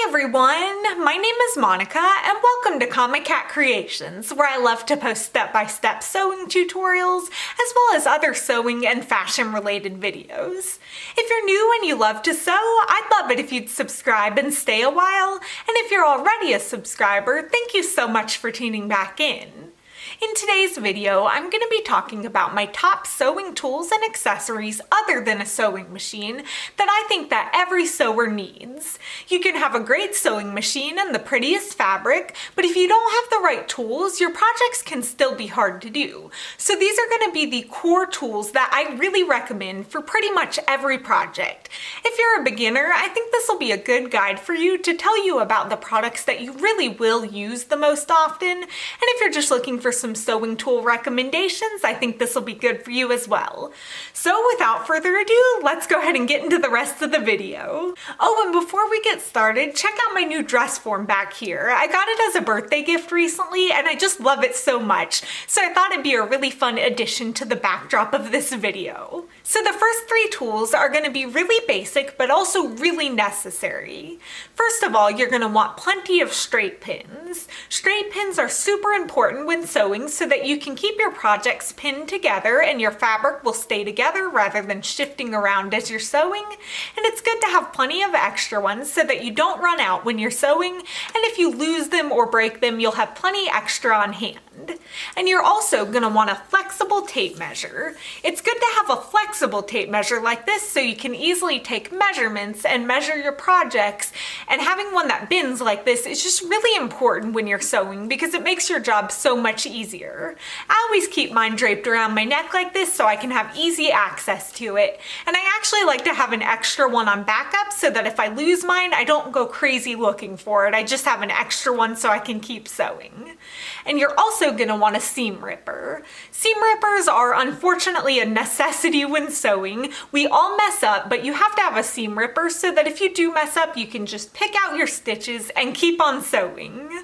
everyone, my name is Monika and welcome to Comicat Creations, where I love to post step-by-step sewing tutorials as well as other sewing and fashion related videos. If you're new and you love to sew, I'd love it if you'd subscribe and stay a while, and if you're already a subscriber, thank you so much for tuning back in. In today's video, I'm going to be talking about my top sewing tools and accessories other than a sewing machine that I think that every sewer needs. You can have a great sewing machine and the prettiest fabric, but if you don't have the right tools, your projects can still be hard to do. So these are going to be the core tools that I really recommend for pretty much every project. If you're a beginner, I think this will be a good guide for you to tell you about the products that you really will use the most often, and if you're just looking for some sewing tool recommendations, I think this will be good for you as well. So without further ado, let's go ahead and get into the rest of the video. Oh, and before we get started, check out my new dress form back here. I got it as a birthday gift recently and I just love it so much, so I thought it'd be a really fun addition to the backdrop of this video. So the first three tools are going to be really basic but also really necessary. First of all, you're going to want plenty of straight pins. Straight pins are super important when sewing so that you can keep your projects pinned together and your fabric will stay together rather than shifting around as you're sewing. And it's good to have plenty of extra ones so that you don't run out when you're sewing, and if you lose them or break them, you'll have plenty extra on hand. And you're also going to want a flexible tape measure. It's good to have a flexible tape measure like this so you can easily take measurements and measure your projects, and having one that bends like this is just really important when you're sewing because it makes your job so much easier. I always keep mine draped around my neck like this so I can have easy access to it, and I actually like to have an extra one on backup so that if I lose mine, I don't go crazy looking for it. I just have an extra one so I can keep sewing. And you're also going to want a seam ripper. Seam rippers are unfortunately a necessity when sewing. We all mess up, but you have to have a seam ripper so that if you do mess up, you can just pick out your stitches and keep on sewing.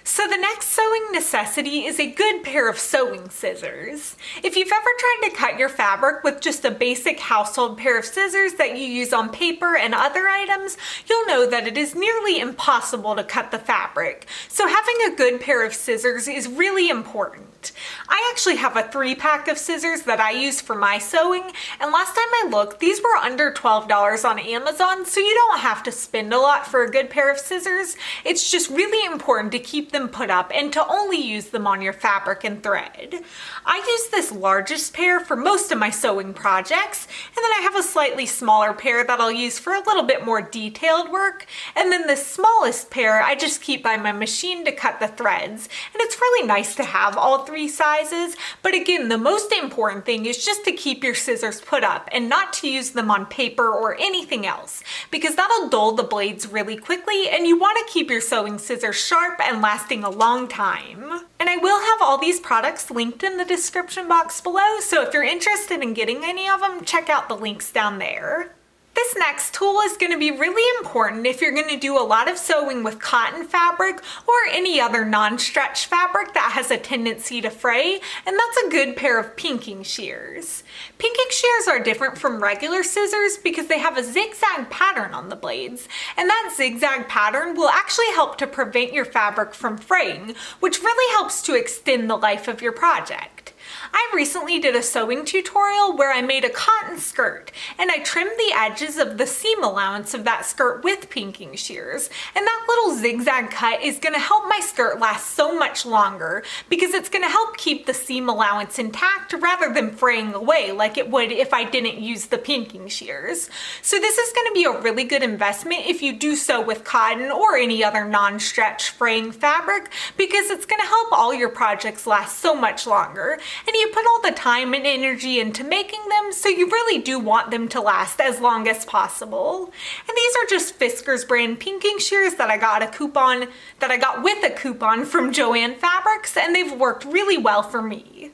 So the next sewing necessity is a good pair of sewing scissors. If you've ever tried to cut your fabric with just a basic household pair of scissors that you use on paper and other items, you'll know that it is nearly impossible to cut the fabric. So having a good pair of scissors is really important. I actually have a 3-pack of scissors that I use for my sewing, and last time I looked, these were under $12 on Amazon, so you don't have to spend a lot for a good pair of scissors. It's just really important to keep them put up and to only use them on your fabric and thread. I use this largest pair for most of my sewing projects, and then I have a slightly smaller pair that I'll use for a little bit more detailed work, and then the smallest pair I just keep by my machine to cut the threads. And it's really nice to have all three sizes, but again, the most important thing is just to keep your scissors put up and not to use them on paper or anything else, because that'll dull the blades really quickly, and you want to keep your sewing scissors sharp and lasting a long time. And I will have all these products linked in the description box below, so if you're interested in getting any of them, check out the links down there. This next tool is going to be really important if you're going to do a lot of sewing with cotton fabric or any other non-stretch fabric that has a tendency to fray, and that's a good pair of pinking shears. Pinking shears are different from regular scissors because they have a zigzag pattern on the blades, and that zigzag pattern will actually help to prevent your fabric from fraying, which really helps to extend the life of your project. I recently did a sewing tutorial where I made a cotton skirt, and I trimmed the edges of the seam allowance of that skirt with pinking shears, and that little zigzag cut is going to help my skirt last so much longer because it's going to help keep the seam allowance intact rather than fraying away like it would if I didn't use the pinking shears. So this is going to be a really good investment if you do sew with cotton or any other non-stretch fraying fabric, because it's going to help all your projects last so much longer. And you put all the time and energy into making them, so you really do want them to last as long as possible. And these are just Fiskars brand pinking shears that I got with a coupon from Joann Fabrics, and they've worked really well for me.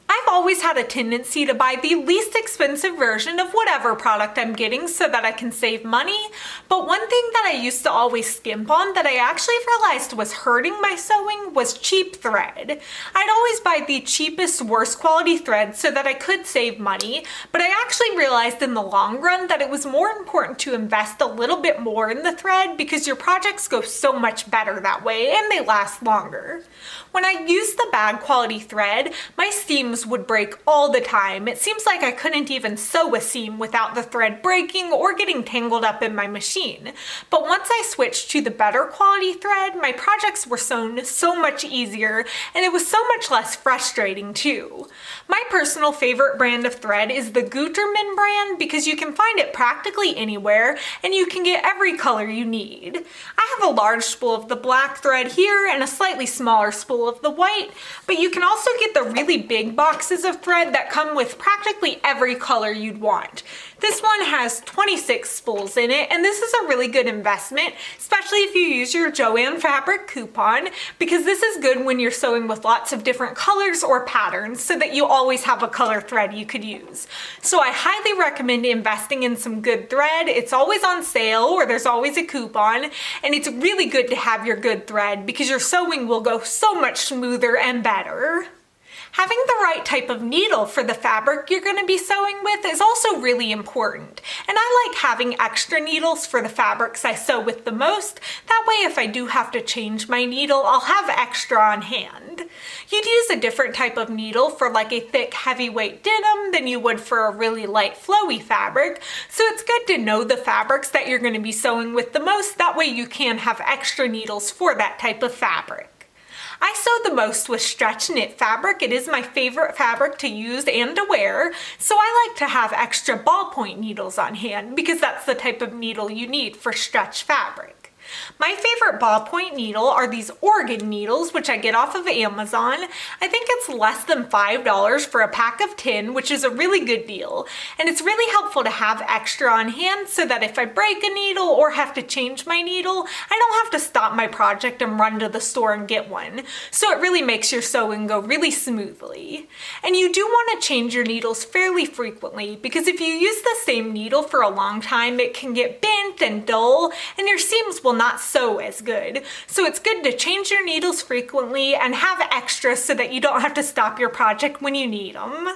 I I've always had a tendency to buy the least expensive version of whatever product I'm getting so that I can save money, but one thing that I used to always skimp on that I actually realized was hurting my sewing was cheap thread. I'd always buy the cheapest, worst quality thread so that I could save money, but I actually realized in the long run that it was more important to invest a little bit more in the thread because your projects go so much better that way and they last longer. When I used the bad quality thread, my seams would break all the time. It seems like I couldn't even sew a seam without the thread breaking or getting tangled up in my machine. But once I switched to the better quality thread, my projects were sewn so much easier and it was so much less frustrating too. My personal favorite brand of thread is the Gutermann brand because you can find it practically anywhere and you can get every color you need. I have a large spool of the black thread here and a slightly smaller spool of the white, but you can also get the really big boxes of thread that come with practically every color you'd want. This one has 26 spools in it, and this is a really good investment, especially if you use your Joann fabric coupon, because this is good when you're sewing with lots of different colors or patterns so that you always have a color thread you could use. So I highly recommend investing in some good thread. It's always on sale or there's always a coupon, and it's really good to have your good thread because your sewing will go so much smoother and better. Having the right type of needle for the fabric you're going to be sewing with is also really important. And I like having extra needles for the fabrics I sew with the most. That way if I do have to change my needle, I'll have extra on hand. You'd use a different type of needle for like a thick heavyweight denim than you would for a really light flowy fabric. So it's good to know the fabrics that you're going to be sewing with the most. That way you can have extra needles for that type of fabric. I sew the most with stretch knit fabric. It is my favorite fabric to use and to wear, so I like to have extra ballpoint needles on hand because that's the type of needle you need for stretch fabric. My favorite ballpoint needle are these Oregon needles, which I get off of Amazon. I think it's less than $5 for a pack of 10, which is a really good deal. And it's really helpful to have extra on hand so that if I break a needle or have to change my needle, I don't have to stop my project and run to the store and get one. So it really makes your sewing go really smoothly. And you do want to change your needles fairly frequently because if you use the same needle for a long time, it can get bent and dull and your seams will not sew as good. So it's good to change your needles frequently and have extra so that you don't have to stop your project when you need them.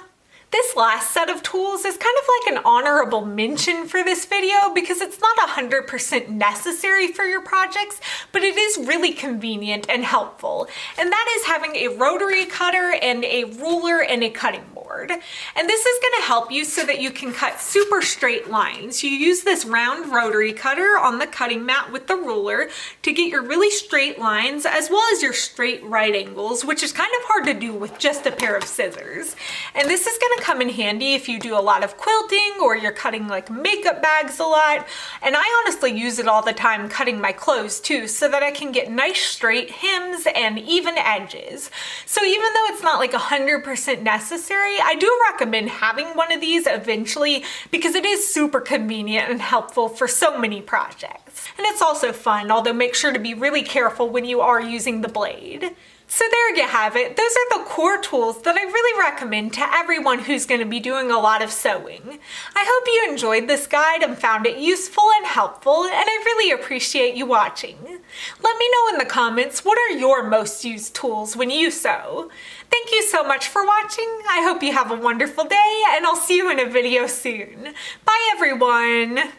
This last set of tools is kind of like an honorable mention for this video because it's not 100% necessary for your projects, but it is really convenient and helpful. And that is having a rotary cutter and a ruler and a cutting board. And this is going to help you so that you can cut super straight lines. You use this round rotary cutter on the cutting mat with the ruler to get your really straight lines as well as your straight right angles, which is kind of hard to do with just a pair of scissors. And this is going to come in handy if you do a lot of quilting or you're cutting like makeup bags a lot. And I honestly use it all the time cutting my clothes too so that I can get nice straight hems and even edges. So even though it's not like 100% necessary, I do recommend having one of these eventually because it is super convenient and helpful for so many projects. And it's also fun, although make sure to be really careful when you are using the blade. So there you have it. Those are the core tools that I really recommend to everyone who's going to be doing a lot of sewing. I hope you enjoyed this guide and found it useful and helpful, and I really appreciate you watching. Let me know in the comments what are your most used tools when you sew. Thank you so much for watching. I hope you have a wonderful day, and I'll see you in a video soon. Bye everyone.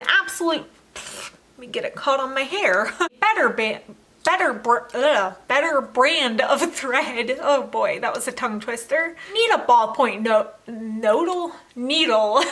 Absolute, let me get it caught on my hair. Better brand of thread. Oh boy, that was a tongue twister. Need a ballpoint needle.